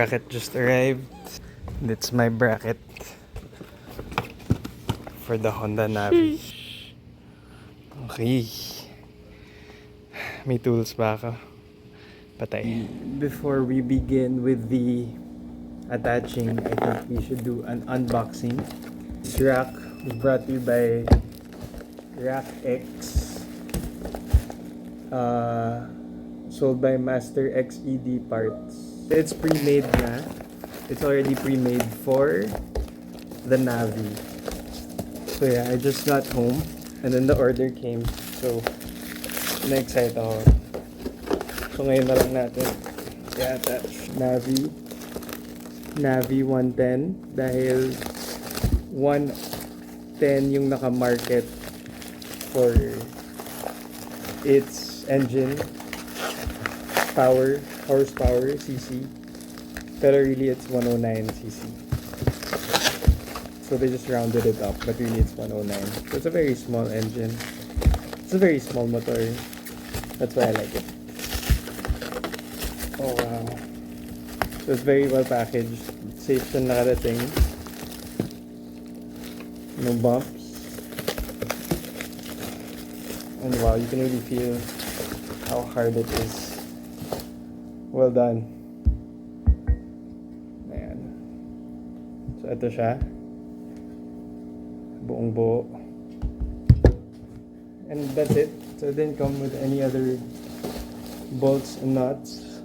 bracket just arrived. It's my bracket for the Honda Navi. Okay. May tools ba ako? Patay. Before we begin with the attaching, I think we should do an unboxing. This rack was brought to you by Rack X. Sold by Master XED Parts. It's pre-made na. It's already pre-made for the Navi. So yeah, I just got home and then the order came. So na-excite ako. So ngayon na lang natin i-attach. Navi 110 dahil 110 yung naka-market for its engine horsepower cc, pero really it's 109 cc. So they just rounded it up, but really it's 109. So it's a very small engine. It's a very small motor. That's why I like it. Oh wow. So it's very well packaged. Safe siya nakarating. No bumps. And wow, you can really feel how hard it is. Well done. Ayan. So ito siya. Buong buo. And that's it. So it didn't come with any other bolts and nuts.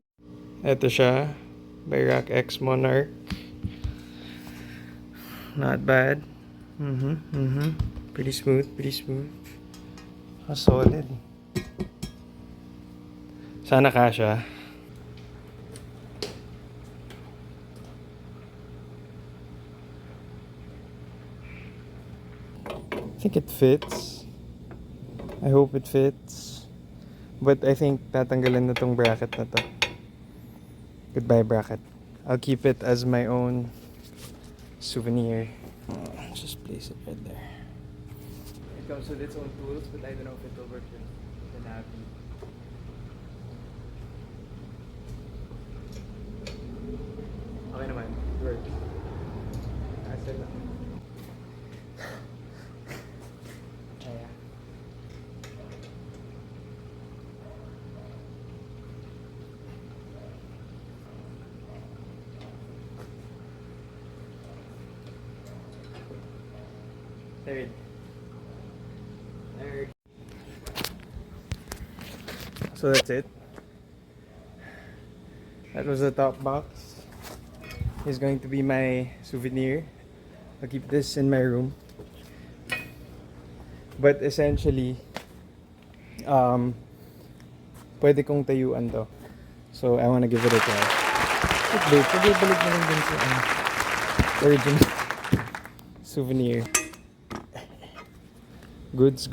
Ito siya. By Rack X Monarch. Not bad. Pretty smooth. How solid. Sana kasha. I think it fits. I hope it fits. But I think tatanggalin na tong bracket na to. Goodbye bracket. I'll keep it as my own souvenir. Just place it right there. It comes with its own tools, but I don't know if it will work with the Navi. Okay naman. It works. Asset lang. Third. So that's it. That was the top box. It's going to be my souvenir. I'll keep this in my room. But essentially, pwede kong tayuan to. So I wanna give it a try. Wait, pwede balik na lang din sa original souvenir. Goods.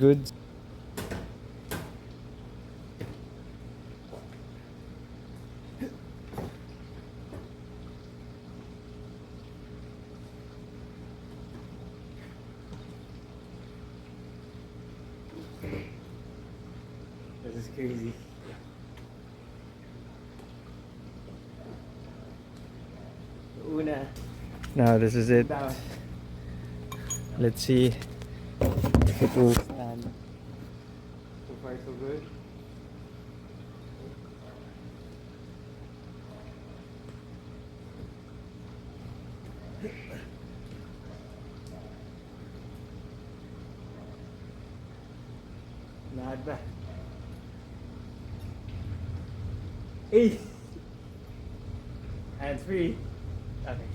This is crazy. Una. Now this is it. Let's see if it will stand. So far so good. Not bad. Hands free. Okay.